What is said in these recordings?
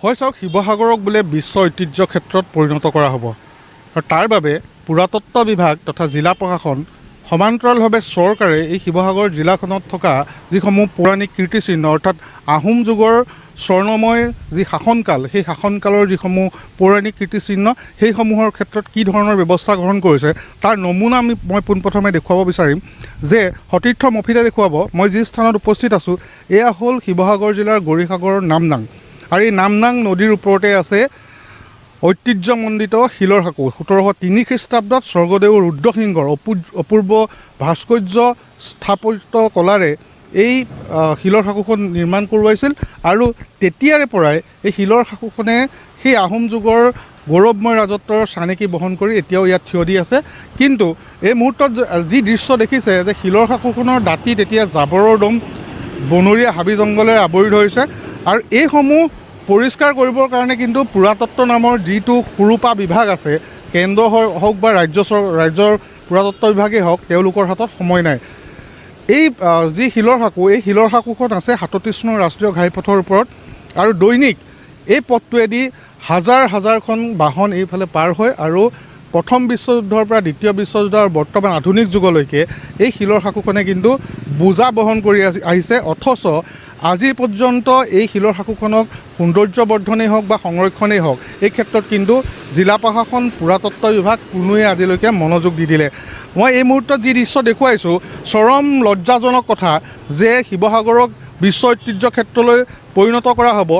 হয় চাওক শিৱসাগৰক বোলে বিশ্ব ঐতিহ্য ক্ষেত্ৰত পৰিণত কৰা হ'ব আৰু তাৰ বাবে পুৰাতত্ত্ব বিভাগ তথা জিলা প্ৰশাসন সমান্তৰালভাৱে চৰকাৰে এই শিৱসাগৰ জিলাখনত থকা যিসমূহ পৌৰাণিক কীৰ্তিচিহ্ন অৰ্থাৎ আহোম যুগৰ স্বৰ্ণময় যি শাসনকাল সেই শাসনকালৰ যিসমূহ পৌৰাণিক কীৰ্তিচিহ্ন সেইসমূহৰ ক্ষেত্ৰত কি ধৰণৰ ব্যৱস্থা গ্ৰহণ কৰিছে তাৰ নমুনা মই পোনপ্ৰথমে দেখুৱাব বিচাৰিম যে সতীৰ্থ মফিদে দেখুৱাব মই যি স্থানত উপস্থিত আছোঁ এয়া হ'ল শিৱসাগৰ জিলাৰ গৌৰীসাগৰৰ নামনাং আৰু এই নামনাং নদীৰ ওপৰতে আছে ঐতিহ্যমণ্ডিত শিলৰ সাঁকো 1703 খ্ৰীষ্টাব্দত স্বৰ্গদেউ ৰুদ্ৰসিংহৰ অপূৰ্ব ভাস্কৰ্য স্থাপত্য কলাৰে এই শিলৰ সাঁকোখন নিৰ্মাণ কৰোৱাইছিল আৰু তেতিয়াৰে পৰাই এই শিলৰ সাঁকোখনে সেই আহোম যুগৰ গৌৰৱময় ৰাজত্বৰ চানেকি বহন কৰি এতিয়াও ইয়াত থিয় দি আছে। কিন্তু এই মুহূৰ্তত যি দৃশ্য দেখিছে যে শিলৰ সাঁকোখনৰ দাঁতিত এতিয়া জাবৰৰ দম বনৰীয়া হাবি জংঘলে আৱৰি ধৰিছে আৰু এইসমূহ পৰিষ্কাৰ কৰিবৰ কাৰণে কিন্তু পুৰাতত্ত্ব নামৰ যিটো সুৰূপা বিভাগ আছে কেন্দ্ৰ হওক বা ৰাজ্যৰ পুৰাতত্ত্ব বিভাগেই হওক তেওঁলোকৰ হাতত সময় নাই। এই যি শিলৰ সাঁকো এই শিলৰ সাঁকোখন আছে ৩৭ নং ৰাষ্ট্ৰীয় ঘাইপথৰ ওপৰত আৰু দৈনিক এই পথটোৱেদি হাজাৰখন বাহন এইফালে পাৰ হয় আৰু প্ৰথম বিশ্বযুদ্ধৰ পৰা দ্বিতীয় বিশ্বযুদ্ধ আৰু বৰ্তমান আধুনিক যুগলৈকে এই শিলৰ সাঁকোখনে কিন্তু বোজা বহন কৰি আহিছে। অথচ আজি পৰ্যন্ত এই শিলৰ সাঁকোখনক সৌন্দৰ্যবৰ্ধনেই হওক বা সংৰক্ষণেই হওক এই ক্ষেত্ৰত কিন্তু জিলা প্ৰশাসন পুৰাতত্ত্ব বিভাগ কোনোৱে আজিলৈকে মনোযোগ নিদিলে। মই এই মুহূৰ্তত যি দৃশ্য দেখুৱাইছোঁ চৰম লজ্জাজনক কথা যে শিৱসাগৰক বিশ্ব ঐতিহ্য ক্ষেত্ৰলৈ পৰিণত কৰা হ'ব।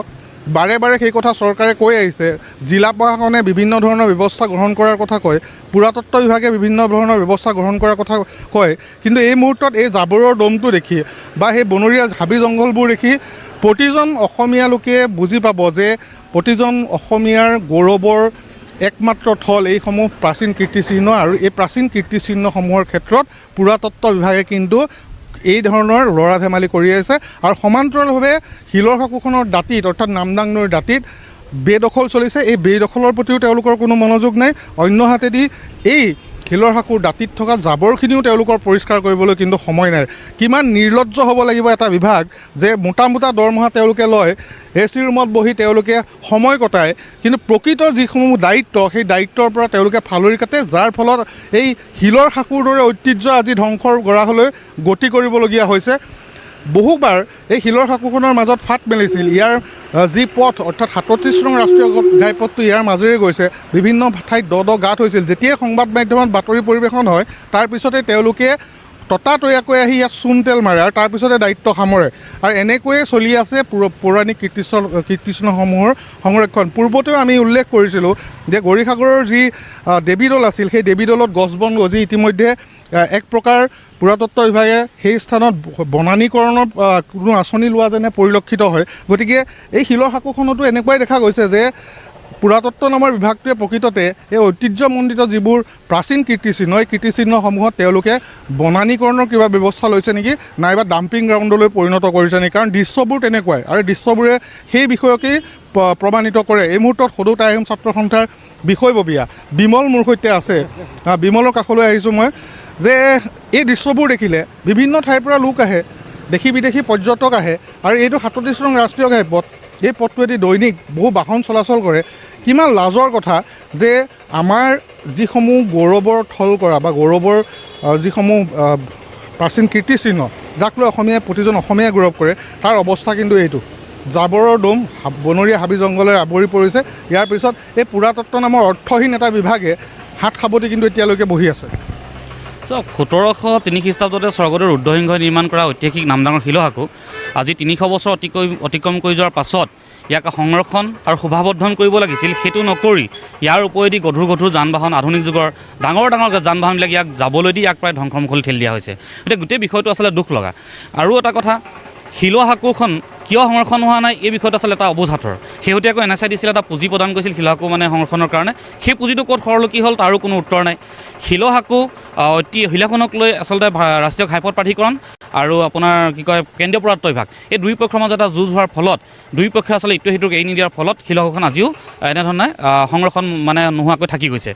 বাৰে বাৰে সেই কথা চৰকাৰে কৈ আহিছে, জিলা প্ৰশাসনে বিভিন্ন ধৰণৰ ব্যৱস্থা গ্ৰহণ কৰাৰ কথা কয়, পুৰাতত্ত্ব বিভাগে বিভিন্ন ধৰণৰ ব্যৱস্থা গ্ৰহণ কৰাৰ কথা কয়, কিন্তু এই মুহূৰ্তত এই জাবৰৰ দমটো দেখি বা সেই বনৰীয়া হাবি জংঘলবোৰ দেখি প্ৰতিজন অসমীয়া লোকে বুজি পাব যে প্ৰতিজন অসমীয়াৰ গৌৰৱৰ একমাত্ৰ থল এইসমূহ প্ৰাচীন কীৰ্তিচিহ্ন আৰু এই প্ৰাচীন কীৰ্তিচিহ্নসমূহৰ ক্ষেত্ৰত পুৰাতত্ত্ব বিভাগে কিন্তু এই ধৰণৰ লৰা ধেমালি কৰি আছে আৰু সমান্তৰালভাৱে শিলৰ সাঁকোখনৰ দাঁতিত অৰ্থাৎ নামদাং নৈৰ দাঁতিত বেদখল চলিছে। এই বেদখলৰ প্ৰতিও তেওঁলোকৰ কোনো মনোযোগ নাই। অন্য হাতেদি এই শিলৰ সাঁকোৰ দাঁতিত থকা জাবৰখিনিও তেওঁলোকৰ পৰিষ্কাৰ কৰিবলৈ কিন্তু সময় নাই। কিমান নিৰ্লজ্জ হ'ব লাগিব এটা বিভাগ যে মোটা দৰমহা তেওঁলোকে লয়, এচি ৰুমত বহি তেওঁলোকে সময় কটায়, কিন্তু প্ৰকৃত যিসমূহ দায়িত্ব সেই দায়িত্বৰ পৰা তেওঁলোকে ফালৰি কাটে, যাৰ ফলত এই শিলৰ সাঁকোৰ দৰে ঐতিহ্য আজি ধ্বংসৰ গৰাহলৈ গতি কৰিবলগীয়া হৈছে। বহুবাৰ এই শিলৰ সাঁকোখনৰ মাজত ফাট মেলিছিল। ইয়াৰ যি পথ অৰ্থাৎ ৩৭ নং ৰাষ্ট্ৰীয় ঘাইপথটো ইয়াৰ মাজেৰে গৈছে, বিভিন্ন ঠাইত দ গাঁত হৈছিল। যেতিয়াই সংবাদ মাধ্যমত বাতৰি পৰিৱেশন হয় তাৰপিছতে তেওঁলোকে ততাতৈয়াকৈ আহি ইয়াত চূণ তেল মাৰে আৰু তাৰপিছতে দায়িত্ব সামৰে আৰু এনেকৈয়ে চলি আছে পৌৰাণিক কীৰ্তিচিহ্নসমূহৰ সংৰক্ষণ। পূৰ্বতেও আমি উল্লেখ কৰিছিলোঁ যে গৌৰীসাগৰৰ যি দেৱীদৌল আছিল সেই দেৱীদৌলত গছ বন গজি ইতিমধ্যে এক প্ৰকাৰ পুৰাতত্ত্ব বিভাগে সেই স্থানত বনানীকৰণৰ কোনো আঁচনি লোৱা যেনে পৰিলক্ষিত হয়। গতিকে এই শিলৰ সাঁকোখনতো এনেকুৱাই দেখা গৈছে যে পুৰাতত্ত্ব নামৰ বিভাগটোৱে প্ৰকৃততে এই ঐতিহ্যমণ্ডিত যিবোৰ প্ৰাচীন কীৰ্তিচিহ্ন এই কীৰ্তিচিহ্নসমূহত তেওঁলোকে বনানীকৰণৰ কিবা ব্যৱস্থা লৈছে নেকি, নাইবা ডাম্পিং গ্ৰাউণ্ডলৈ পৰিণত কৰিছে নেকি, কাৰণ দৃশ্যবোৰ তেনেকুৱাই আৰু দৃশ্যবোৰে সেই বিষয়কেই প্ৰমাণিত কৰে। এই মুহূৰ্তত সদৌ টাই আহোম ছাত্ৰ সন্থাৰ বিষয়ববীয়া বিমল মোৰ সৈতে আছে। বিমলৰ কাষলৈ আহিছোঁ মই যে এই দৃশ্যবোৰ দেখিলে বিভিন্ন ঠাইৰ পৰা লোক আহে, দেশী বিদেশী পৰ্যটক আহে আৰু এইটো ৩৭ নং ৰাষ্ট্ৰীয় ঘাইপথ, এই পথটোৱেদি দৈনিক বহু বাহন চলাচল কৰে। কিমান লাজৰ কথা যে আমাৰ যিসমূহ গৌৰৱৰ থল কৰা বা গৌৰৱৰ যিসমূহ প্ৰাচীন কীৰ্তিচিহ্ন যাক লৈ প্ৰতিজন অসমীয়াই গৌৰৱ কৰে, তাৰ অৱস্থা কিন্তু এইটো জাবৰৰ দম বনৰীয়া হাবি জংঘলে আৱৰি পৰিছে। ইয়াৰ পিছত এই পুৰাতত্ত্ব নামৰ অৰ্থহীন এটা বিভাগে হাত সাৱটি কিন্তু এতিয়ালৈকে বহি আছে। ১৭০৩ খ্ৰীষ্টাব্দতে স্বৰ্গদেউ ৰুদ্ৰসিংহই নিৰ্মাণ কৰা ঐতিহাসিক নামদাঙৰ শিলৰ সাঁকো আজি ৩০০ বছৰ অতিক্ৰম কৰি যোৱাৰ পাছত ইয়াক সংৰক্ষণ আৰু শোভাবৰ্ধন কৰিব লাগিছিল, সেইটো নকৰি ইয়াৰ ওপৰেদি গধুৰ যান বাহন আধুনিক যুগৰ ডাঙৰ যান বাহনবিলাক ইয়াক যাবলৈ দি ইয়াক প্ৰায় ধ্বংসমুখলৈ ঠেলি দিয়া হৈছে। গতিকে গোটেই বিষয়টো আচলতে দুখ লগা। আৰু এটা কথা, শিলৰ সাঁকোখন কিয় সংৰক্ষণ হোৱা নাই এই বিষয়টো আচলতে এটা অবুঝাথৰ। শেহতীয়াকৈ NSIDC এটা পুঁজি প্ৰদান কৰিছিল শিলৰ সাঁকো সংৰক্ষণৰ কাৰণে, সেই পুঁজিটো ক'ত সৰলকি হ'ল তাৰো কোনো উত্তৰ নাই। শিলৰ সাঁকো শিলাখনক লৈ আচলতে ৰাষ্ট্ৰীয় ঘাইপথ প্ৰাধিকৰণ আৰু আপোনাৰ কেন্দ্ৰীয় পুৰাতত্ত্ব বিভাগ এই দুই পক্ষৰ মাজত এটা যুঁজ হোৱাৰ ফলত দুই পক্ষই আচলতে ইটোৱে সিটোক এৰি নিদিয়াৰ ফলত শিলৰ সাঁকোখন আজিও এনেধৰণে সংৰক্ষণ নোহোৱাকৈ থাকি গৈছে।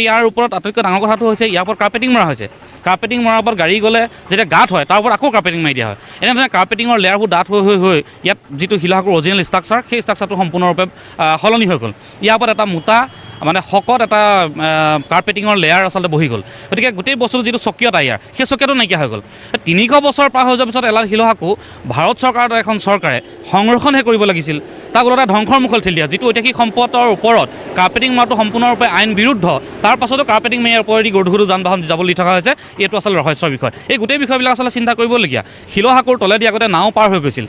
ইয়াৰ ওপৰত আটাইতকৈ ডাঙৰ কথাটো হৈছে ইয়াৰ ওপৰত কাৰ্পেটিং মৰা হৈছে। কাৰ্পেটিং মৰাৰ ওপৰত গাড়ী গ'লে যেতিয়া গাঁত হয় তাৰ ওপৰত আকৌ কাৰ্পেটিং মাৰি দিয়া হয়। এনেধৰণে কাৰ্পেটিঙৰ লেয়াৰবোৰ ডাঠ হৈ ইয়াত যিটো শিলাসাঁকোৰ অৰিজিনেল ষ্ট্ৰাকচাৰ সেই ষ্ট্ৰাকচাৰটো সম্পূৰ্ণৰূপে সলনি হৈ গ'ল। ইয়াৰ ওপৰত এটা মোটা মানে শকত এটা কাৰ্পেটিঙৰ লেয়াৰ আচলতে বহি গ'ল। গতিকে গোটেই বস্তুটো যিটো স্বকীয়তা ইয়াৰ সেই স্বকীয়তাটো নাইকিয়া হৈ গ'ল। 300 বছৰ পাৰ হৈ যোৱাৰ পিছত এলাল শিলাসাঁকো ভাৰত চৰকাৰৰ এখন চৰকাৰে সংৰক্ষণহে কৰিব লাগিছিল, তাক ওলটা ধ্বংসৰ মুখত ঠেলি দিয়া। যিটো ঐতিহাসিক সম্পদৰ ওপৰত কাৰ্পেটিং মৰাটো সম্পূৰ্ণৰূপে আইন বিৰুদ্ধ, তাৰ পাছতো কাৰ্পেটিং মাৰিয়াৰ ওপৰেদি গধুৰ গধুৰ যান বাহন যাবলৈ দি থকা হৈছে। এইটো আচলতে ৰহস্যৰ বিষয়। এই গোটেই বিষয়বিলাক আচলতে চিন্তা কৰিবলগীয়া। শিলাসাঁকোৰ তলেদি আগতে নাও পাৰ হৈ গৈছিল,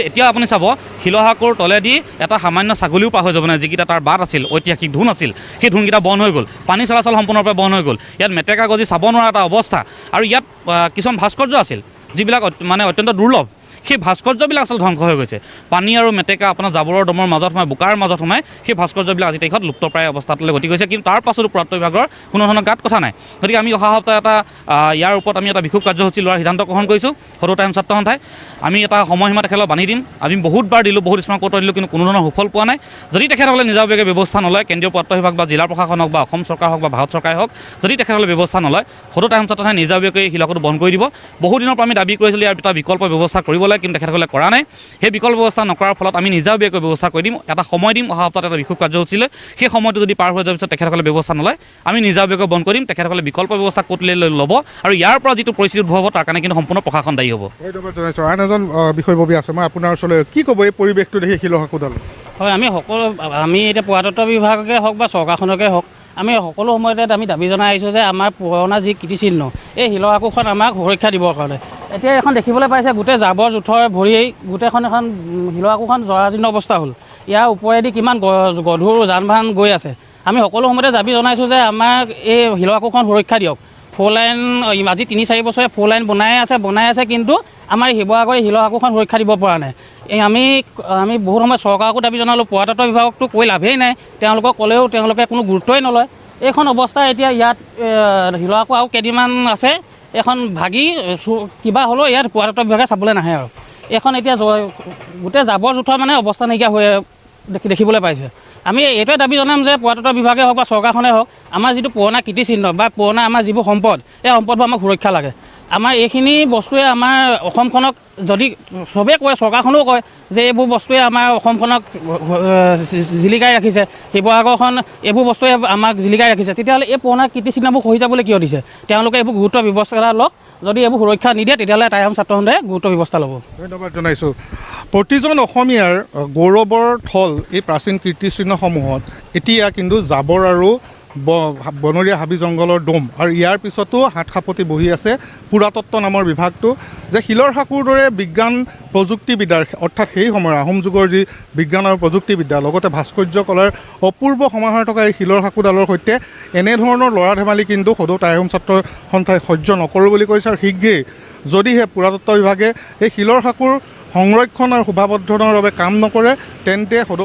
এতিয়া আপুনি চাব শিলাসাঁকোৰ তলেদি এটা সামান্য ছাগলীও পাৰ হৈ যাব নাই, যিকেইটা তাৰ বাট আছিল, ঐতিহাসিক ধোন আছিল, সেই ধোনকেইটা বন্ধ হৈ গ'ল। পানী চলাচল সম্পূৰ্ণৰূপে বন্ধ হৈ গ'ল। ইয়াত মেটেকা গজি চাব নোৱাৰা এটা অৱস্থা। আৰু ইয়াত কিছুমান ভাস্কৰ্য আছিল যিবিলাক মানে অত্যন্ত দুৰ্লভ, সেই ভাস্কৰ্যবিলাক আচলতে ধ্বংস হৈ গৈছে। পানী আৰু মেটেকা আপোনাৰ জাবৰৰ দমৰ মাজত সোমাই, বোকাৰ মাজত সোমাই সেই ভাস্কৰ্যবিলাক আজি তাৰিখত লুপ্তপ্ৰায় অৱস্থালৈ গতি কৰিছে। কিন্তু তাৰ পাছতো পুৰাতত্ব বিভাগৰ কোনো ধৰণৰ গাত কথা নাই। গতিকে আমি অহা সপ্তাহত ইয়াৰ ওপৰত আমি এটা বিক্ষোভ কাৰ্যসূচী লোৱাৰ সিদ্ধান্ত গ্ৰহণ কৰিছোঁ। সদৌ টাইম ছাত্ৰ সন্থাই আমি এটা সময়সীমা তেখেতক বান্ধি দিম। আমি বহুতবাৰ দিলোঁ, বহুত স্মাৰক পত্ৰ দিলোঁ, কিন্তু কোনো ধৰণৰ সুফল পোৱা নাই। যদি তেখেতসকলে নিজাববীয়াকৈ ব্যৱস্থা নলয়, কেন্দ্ৰীয় পুৰাতত্ব বিভাগ বা জিলা প্ৰশাসন হওক বা অসম চৰকাৰ হওক বা ভাৰত চৰকাৰে হওক, যদি তেখেতসকলে ব্যৱস্থা নলয়, সদৌ টাইম ছাত্ৰ সন্থাই নিজাববীয়াকৈ এই শিলাসাঁকোটো বন্ধ কৰি দিব। বহুদিনৰ পৰা আমি দাবী কৰিছিলোঁ ইয়াৰ এটা বিকল্প ব্যৱস্থা কৰিব লাগে, কিন্তু তেখেতসকলে কৰা নাই। সেই বিকল্প ব্যৱস্থা নকৰাৰ ফলত আমি নিজাববীয়াকৈ ব্যৱস্থা কৰি দিম, এটা সময় দিম। অহা সপ্তাহত এটা বিক্ষোভ কাৰ্যসূচীলৈ সেই সময়টো যদি পাৰ হৈ যোৱাৰ পিছত তেখেতসকলে ব্যৱস্থা নলয়, আমি নিজাববীয়াকৈ বন্ধ কৰিম। তেখেতসকলে বিকল্প ব্যৱস্থা ক'ত ল'ব আৰু ইয়াৰ পৰা যিটো পৰিস্থিতি উদ্ভৱ হ'ব তাৰ কাৰণে কিন্তু সম্পূৰ্ণ প্ৰশাসন দায়ী হ'ব। ধন্যবাদ জনাইছোঁ। আন এজন বিষয়ববী আছে, মই আপোনাৰ ওচৰলৈ কি ক'ব এই পৰিৱেশটো দেখি শিলাসাঁকোডাল? হয়, আমি এতিয়া পুৰাতত্ব বিভাগকে হওক বা চৰকাৰখনকে হওক, আমি সকলো সময়তে আমি দাবী জনাই আহিছোঁ যে আমাৰ পুৰণা যি কীৰ্তিচিহ্ন এই শিলাসাঁকোখন আমাক সুৰক্ষা দিবৰ কাৰণে। এতিয়া এখন দেখিবলৈ পাইছে গোটেই জাবৰ জোঁথৰ ভৰি গোটেইখন এখন শিলাসাঁকোখন জৰাজীৰ্ণ অৱস্থা হ'ল। ইয়াৰ ওপৰেদি কিমান গধুৰ যান বাহন গৈ আছে। আমি সকলো সময়তে দাবী জনাইছোঁ যে আমাক এই শিলাসাঁকোখন সুৰক্ষা দিয়ক। 4 লাইন আজি 3-4 বছৰে 4 লাইন বনাই আছে, কিন্তু আমাৰ শিৱসাগৰ শিলাসাঁকোখন সুৰক্ষা দিব পৰা নাই। আমি বহুত সময়ত চৰকাৰকো দাবী জনালোঁ, পুৰাতত্ব বিভাগকতো কৈ লাভেই নাই। তেওঁলোকক ক'লেও তেওঁলোকে কোনো গুৰুত্বই নলয়। এইখন অৱস্থা এতিয়া ইয়াত শিলাসাঁকো আৰু কেইদিনমান আছে, এখন ভাগি কিবা হ'লেও ইয়াত পুৰাতত্ব বিভাগে চাবলৈ নাহে আৰু। এইখন এতিয়া গোটেই জাবৰ জোঁথৰ মানে অৱস্থা নাইকিয়া হৈ দেখিবলৈ পাইছে। আমি এইটোৱে দাবী জনাম যে পুৰাতত্ব বিভাগে হওক বা চৰকাৰখনে হওক, আমাৰ যিটো পুৰণা কীৰ্তিচিহ্ন বা পুৰণা আমাৰ যিবোৰ সম্পদ, এই সম্পদবোৰ আমাক সুৰক্ষা লাগে। আমাৰ এইখিনি বস্তুৱে আমাৰ অসমখনক, যদি চবেই কয়, চৰকাৰখনেও কয় যে এইবোৰ বস্তুৱে আমাৰ অসমখনক জিলিকাই ৰাখিছে, শিৱসাগৰখন এইবোৰ বস্তুৱে আমাক জিলিকাই ৰাখিছে, তেতিয়াহ'লে এই পুৰণা কীৰ্তিচিহ্নবোৰ খহি যাবলৈ কিয় দিছে? তেওঁলোকে এইবোৰ গুৰুত্ব ব্যৱস্থা লওক। যদি এইবোৰ সুৰক্ষা নিদিয়ে তেতিয়াহ'লে টাই আহোম ছাত্ৰ সন্থাই গুৰুত্ব ব্যৱস্থা ল'ব। ধন্যবাদ জনাইছোঁ। প্ৰতিজন অসমীয়াৰ গৌৰৱৰ থল এই প্ৰাচীন কীৰ্তিচিহ্নসমূহত এতিয়া কিন্তু জাবৰ আৰু বনৰীয়া হাবি জংঘলৰ দম, আৰু ইয়াৰ পিছতো হাত সাপতি বহি আছে পুৰাতত্ব নামৰ বিভাগটো। যে শিলৰ সাঁকোৰ দৰে বিজ্ঞান প্ৰযুক্তিবিদ্যাৰ, অৰ্থাৎ সেই সময়ৰ আহোম যুগৰ যি বিজ্ঞান আৰু প্ৰযুক্তিবিদ্যা লগতে ভাস্কৰ্য কলাৰ অপূৰ্ব সমাহাৰ থকা এই শিলৰ সাঁকোডালৰ সৈতে এনেধৰণৰ ল'ৰা ধেমালি কিন্তু সদৌ টাই আহোম ছাত্ৰ সন্থাই সহ্য নকৰোঁ বুলি কৈছে। আৰু শীঘ্ৰেই যদিহে পুৰাতত্ব বিভাগে এই শিলৰ সাঁকোৰ সংৰক্ষণ আৰু শোভাবৰ্ধনৰ বাবে কাম নকৰে, তেন্তে সদৌ